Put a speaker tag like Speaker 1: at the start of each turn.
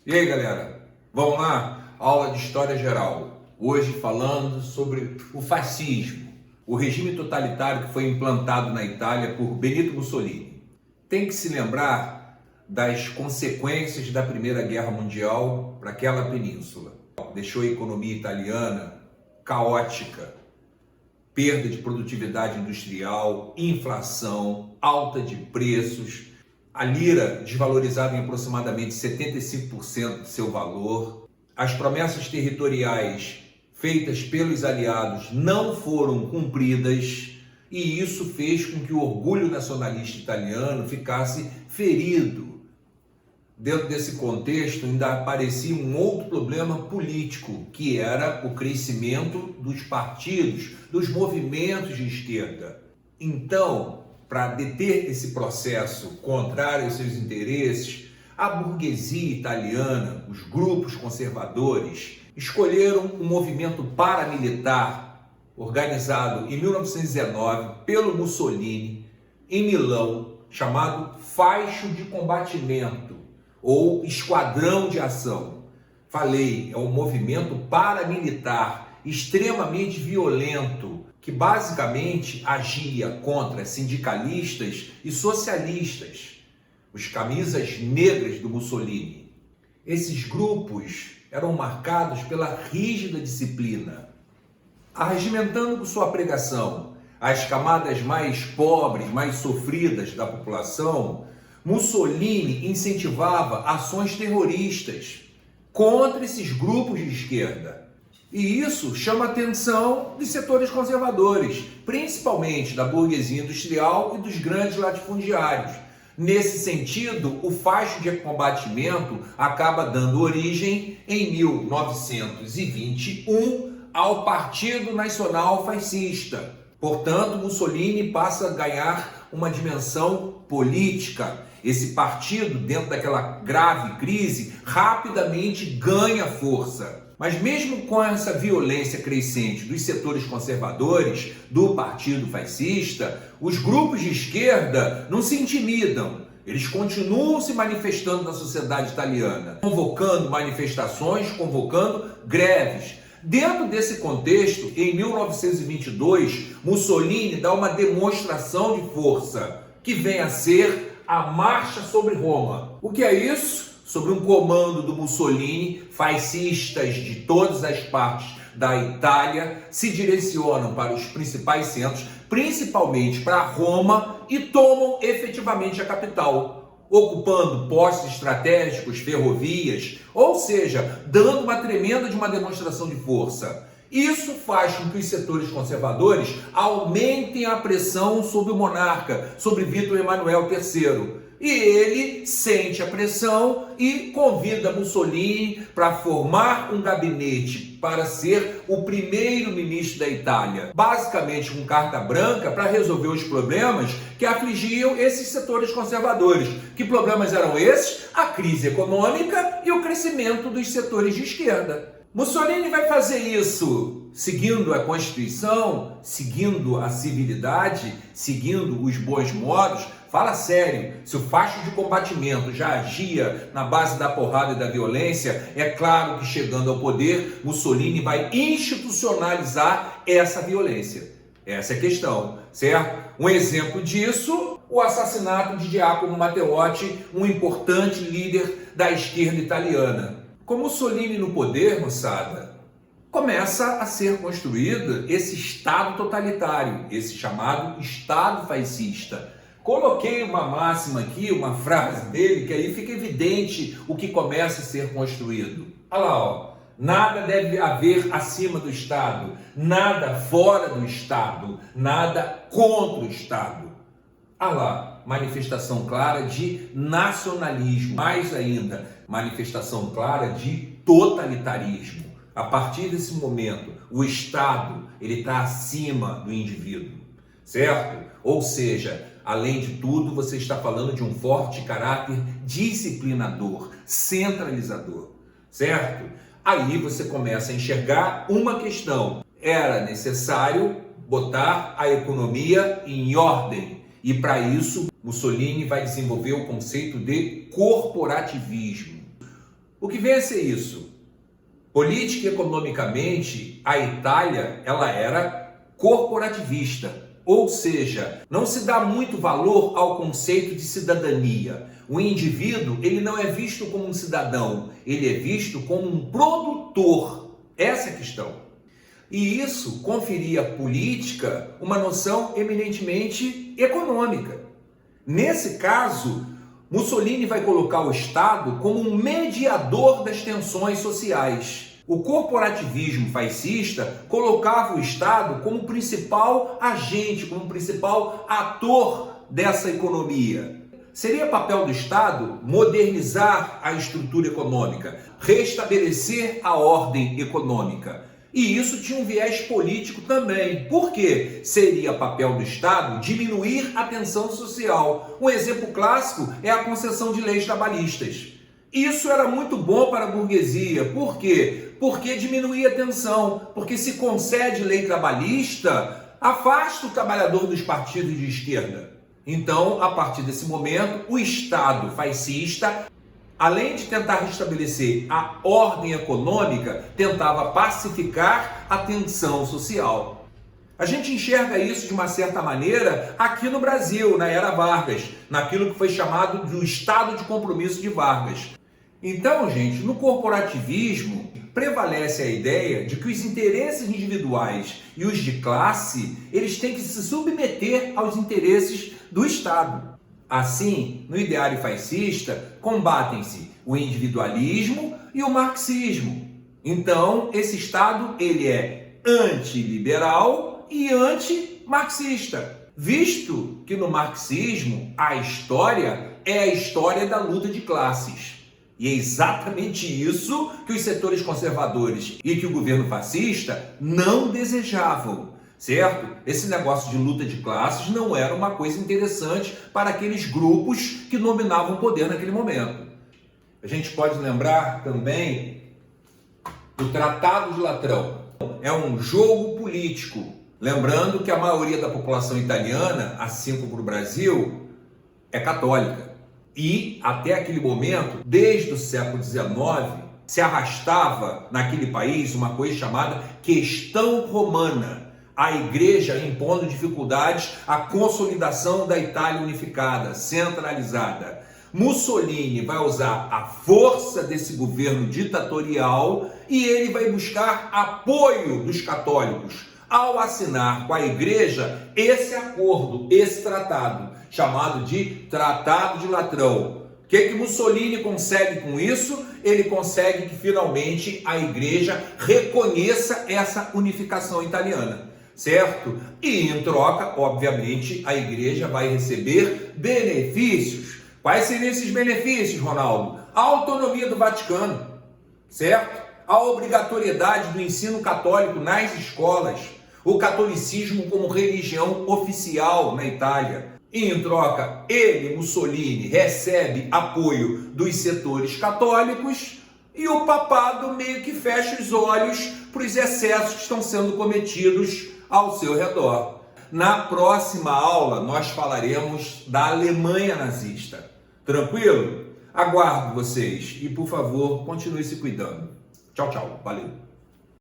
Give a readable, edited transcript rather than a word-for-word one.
Speaker 1: E aí, galera, vamos lá? Aula de História Geral. Hoje falando sobre o fascismo, o regime totalitário que foi implantado na Itália por Benito Mussolini. Tem que se lembrar das consequências da Primeira Guerra Mundial para aquela península. Deixou a economia italiana caótica, perda de produtividade industrial, inflação, alta de preços, a lira desvalorizada em aproximadamente 75% do seu valor. As promessas territoriais feitas pelos aliados não foram cumpridas e isso fez com que o orgulho nacionalista italiano ficasse ferido. Dentro desse contexto ainda aparecia um outro problema político, que era o crescimento dos partidos, dos movimentos de esquerda. Então, para deter esse processo contrário aos seus interesses, a burguesia italiana, os grupos conservadores, escolheram um movimento paramilitar organizado em 1919 pelo Mussolini em Milão, chamado Fascio di Combattimento ou Esquadrão de Ação. Falei, é um movimento paramilitar extremamente violento, que basicamente agia contra sindicalistas e socialistas, os camisas negras do Mussolini. Esses grupos eram marcados pela rígida disciplina, arregimentando sua pregação às camadas mais pobres, mais sofridas da população. Mussolini incentivava ações terroristas contra esses grupos de esquerda. E isso chama a atenção dos setores conservadores, principalmente da burguesia industrial e dos grandes latifundiários. Nesse sentido, o Fascio de Combattimento acaba dando origem, em 1921, ao Partido Nacional Fascista. Portanto, Mussolini passa a ganhar uma dimensão política. Esse partido, dentro daquela grave crise, rapidamente ganha força. Mas mesmo com essa violência crescente dos setores conservadores do partido fascista, os grupos de esquerda não se intimidam. Eles continuam se manifestando na sociedade italiana, convocando manifestações, convocando greves. Dentro desse contexto, em 1922, Mussolini dá uma demonstração de força, que vem a ser a Marcha sobre Roma. O que é isso? Sob um comando do Mussolini, fascistas de todas as partes da Itália se direcionam para os principais centros, principalmente para Roma, e tomam efetivamente a capital, ocupando postos estratégicos, ferrovias, ou seja, dando uma tremenda de uma demonstração de força. Isso faz com que os setores conservadores aumentem a pressão sobre o monarca, sobre Vítor Emanuel III. E ele sente a pressão e convida Mussolini para formar um gabinete para ser o primeiro-ministro da Itália, basicamente com carta branca para resolver os problemas que afligiam esses setores conservadores. Que problemas eram esses? A crise econômica e o crescimento dos setores de esquerda. Mussolini vai fazer isso seguindo a Constituição, seguindo a civilidade, seguindo os bons modos. Fala sério, se o Fascio de Combattimento já agia na base da porrada e da violência, é claro que chegando ao poder, Mussolini vai institucionalizar essa violência. Essa é a questão, certo? Um exemplo disso, o assassinato de Giacomo Matteotti, um importante líder da esquerda italiana. Com Mussolini no poder, moçada, começa a ser construído esse Estado totalitário, esse chamado Estado fascista. Coloquei uma máxima aqui, uma frase dele, que aí fica evidente o que começa a ser construído. Olha lá, ó. Nada deve haver acima do Estado, nada fora do Estado, nada contra o Estado. Olha lá, manifestação clara de nacionalismo, mais ainda, manifestação clara de totalitarismo. A partir desse momento, o Estado ele está acima do indivíduo, certo? Ou seja, além de tudo, você está falando de um forte caráter disciplinador, centralizador, certo? Aí você começa a enxergar uma questão. Era necessário botar a economia em ordem. E para isso, Mussolini vai desenvolver o conceito de corporativismo. O que vem a ser isso? Política e economicamente, a Itália ela era corporativista, ou seja, não se dá muito valor ao conceito de cidadania. O indivíduo ele não é visto como um cidadão, ele é visto como um produtor. Essa é a questão. E isso conferia à política uma noção eminentemente econômica. Nesse caso, Mussolini vai colocar o Estado como um mediador das tensões sociais. O corporativismo fascista colocava o Estado como principal agente, como principal ator dessa economia. Seria papel do Estado modernizar a estrutura econômica, restabelecer a ordem econômica. E isso tinha um viés político também. Por quê? Seria papel do Estado diminuir a tensão social. Um exemplo clássico é a concessão de leis trabalhistas. Isso era muito bom para a burguesia. Por quê? Porque diminuía a tensão. Porque se concede lei trabalhista, afasta o trabalhador dos partidos de esquerda. Então, a partir desse momento, o Estado fascista, além de tentar restabelecer a ordem econômica, tentava pacificar a tensão social. A gente enxerga isso de uma certa maneira aqui no Brasil, na era Vargas, naquilo que foi chamado do Estado de Compromisso de Vargas. Então, gente, no corporativismo prevalece a ideia de que os interesses individuais e os de classe, eles têm que se submeter aos interesses do Estado. Assim, no ideário fascista, combatem-se o individualismo e o marxismo. Então, esse Estado ele é antiliberal e antimarxista, visto que no marxismo a história é a história da luta de classes. E é exatamente isso que os setores conservadores e que o governo fascista não desejavam. Certo? Esse negócio de luta de classes não era uma coisa interessante para aqueles grupos que dominavam o poder naquele momento. A gente pode lembrar também do Tratado de Latrão. É um jogo político. Lembrando que a maioria da população italiana, assim como no Brasil, é católica. E até aquele momento, desde o século XIX, se arrastava naquele país uma coisa chamada questão romana. A igreja impondo dificuldades à consolidação da Itália unificada, centralizada. Mussolini vai usar a força desse governo ditatorial e ele vai buscar apoio dos católicos ao assinar com a igreja esse acordo, esse tratado, chamado de Tratado de Latrão. O que Mussolini consegue com isso? Ele consegue que finalmente a igreja reconheça essa unificação italiana. Certo? E em troca, obviamente, a igreja vai receber benefícios. Quais seriam esses benefícios, Ronaldo? A autonomia do Vaticano, certo? A obrigatoriedade do ensino católico nas escolas, o catolicismo como religião oficial na Itália. E em troca, ele, Mussolini, recebe apoio dos setores católicos e o papado meio que fecha os olhos para os excessos que estão sendo cometidos ao seu redor. Na próxima aula, nós falaremos da Alemanha nazista. Tranquilo? Aguardo vocês e, por favor, continue se cuidando. Tchau, tchau. Valeu.